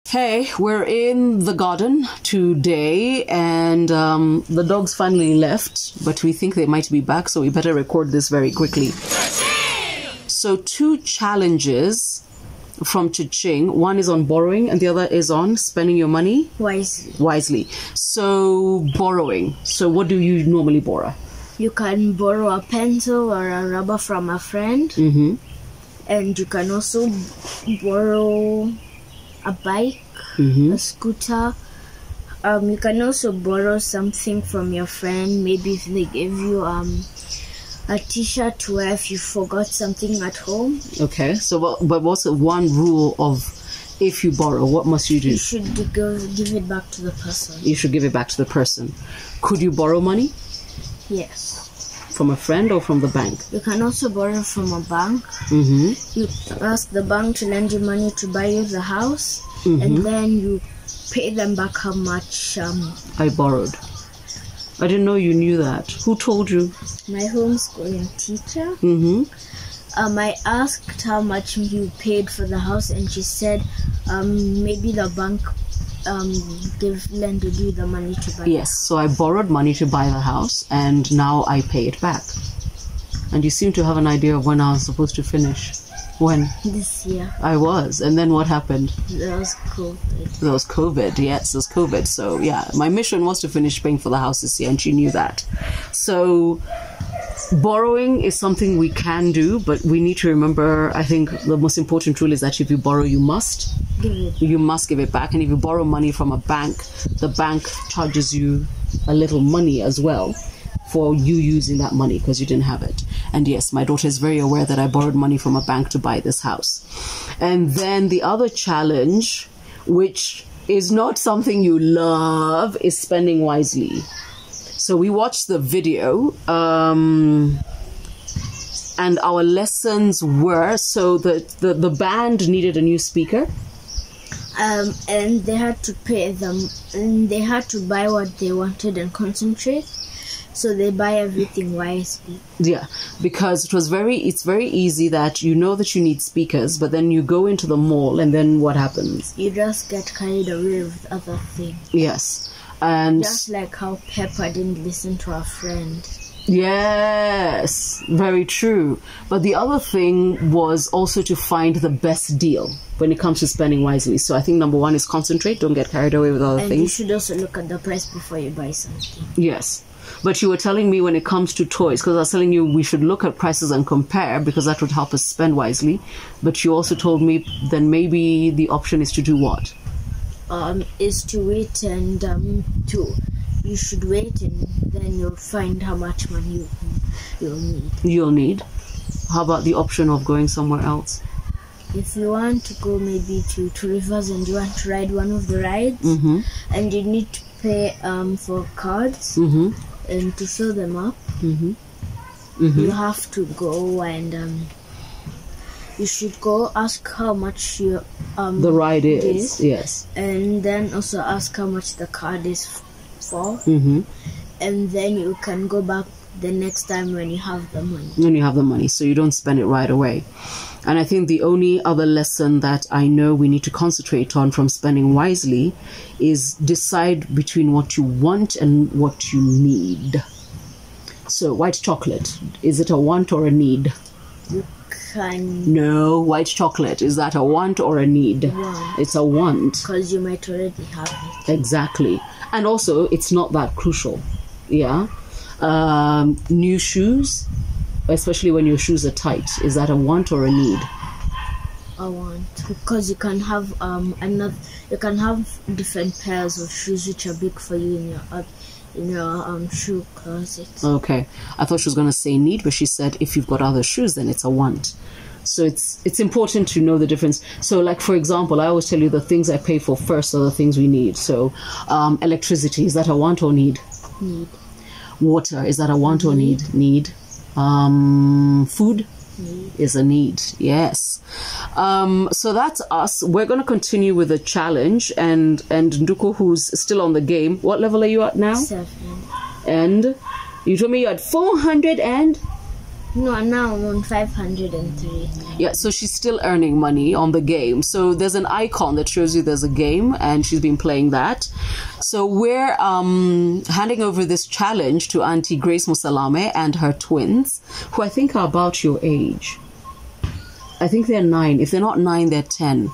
Hey, we're in the garden today and the dogs finally left, but we think they might be back, so we better record this very quickly. So 2 challenges from Cha-Ching. One is on borrowing and the other is on spending your money wisely. So borrowing. So what do you normally borrow? You can borrow a pencil or a rubber from a friend. And you can also borrow a bike, a scooter. You can also borrow something from your friend. Maybe if they give you a t-shirt to wear if you forgot something at home. Okay, so but what's the one rule of if you borrow, what must you do? You should give it back to the person. You should give it back to the person. Could you borrow money? Yes. From a friend or from the bank? You can also borrow from a bank. You ask the bank to lend you money to buy you the house, and then you pay them back how much I borrowed. I didn't know you knew that. Who told you? My homeschooling teacher. I asked how much you paid for the house, and she said maybe the bank lended you the money to buy. Yes, so I borrowed money to buy the house, and now I pay it back. And you seem to have an idea of when I was supposed to finish. When? This year. I was. And then what happened? There was COVID. There was COVID. Yes, there was COVID. So yeah, my mission was to finish paying for the house this year, and she knew that. So borrowing is something we can do, but we need to remember, I think the most important rule is that if you borrow, you must give it back. And if you borrow money from a bank, the bank charges you a little money as well for you using that money because you didn't have it. And yes, my daughter is very aware that I borrowed money from a bank to buy this house. And then the other challenge, which is not something you love, is spending wisely. So we watched the video and our lessons were, so the band needed a new speaker. And they had to pay them, and they had to buy what they wanted and concentrate. So they buy everything wisely. Yeah, because it's very easy that you know that you need speakers, but then you go into the mall and then what happens? You just get carried away with other things. Yes. And just like how Pepper didn't listen to her friend. Yes, very true. But the other thing was also to find the best deal when it comes to spending wisely. So I think number 1 is concentrate. Don't get carried away with other things. And you should also look at the price before you buy something. Yes. But you were telling me when it comes to toys, because I was telling you we should look at prices and compare because that would help us spend wisely. But you also told me then maybe the option is to do what? Is to wait and you should wait, and then you'll find how much money you'll need. You'll need? How about the option of going somewhere else? If you want to go maybe to rivers and you want to ride one of the rides, and you need to pay for cards and to fill them up, you have to go and you should go ask how much the ride is. Yes. And then also ask how much the card is for. And then you can go back the next time when you have the money. When you have the money, so you don't spend it right away. And I think the only other lesson that I know we need to concentrate on from spending wisely is decide between what you want and what you need. So white chocolate, is it a want or a need? No, white chocolate, is that a want or a need? Want. It's a want. Because you might already have it. Exactly. And also, it's not that crucial. Yeah. New shoes, especially when your shoes are tight, is that a want or a need? A want, because you can have you can have different pairs of shoes which are big for you in your shoe closet. Okay, I thought she was going to say need, but she said if you've got other shoes, then it's a want. So it's important to know the difference. So like, for example, I always tell you the things I pay for first are the things we need. So electricity, is that a want or need? Need. Water, is that a want or need? Need. Food is a need. Yes. So that's us. We're going to continue with the challenge, and Nduku, who's still on the game, what level are you at now? 7. And you told me you're at 400 and No, now I'm on 503. Yeah, so she's still earning money on the game. So there's an icon that shows you there's a game, and she's been playing that. So we're handing over this challenge to Auntie Grace Musalame and her twins, who I think are about your age. I think they're 9. If they're not 9, they're 10.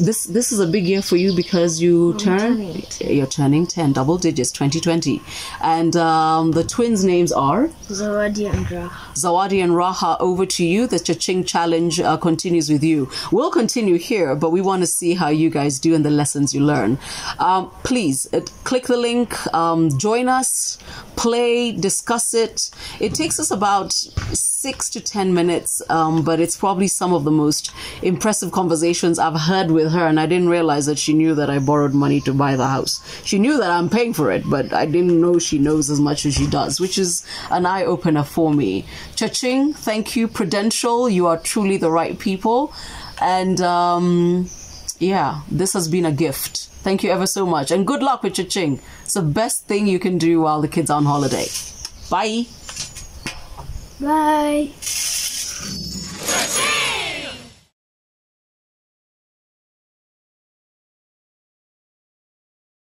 This is a big year for you because you're turning 10, double digits, 2020. And the twins' names are? Zawadi and Raha. Zawadi and Raha, over to you. The Cha-Ching challenge continues with you. We'll continue here, but we want to see how you guys do and the lessons you learn. Please, click the link, join us, play, discuss it. It takes us about 6 to 10 minutes, but it's probably some of the most impressive conversations I've had with her, and I didn't realize that she knew that I borrowed money to buy the house. She knew that I'm paying for it, but I didn't know she knows as much as she does, which is an eye-opener for me. Cha-Ching, thank you. Prudential, you are truly the right people. And yeah, this has been a gift. Thank you ever so much. And good luck with Cha-Ching. It's the best thing you can do while the kids are on holiday. Bye. Bye.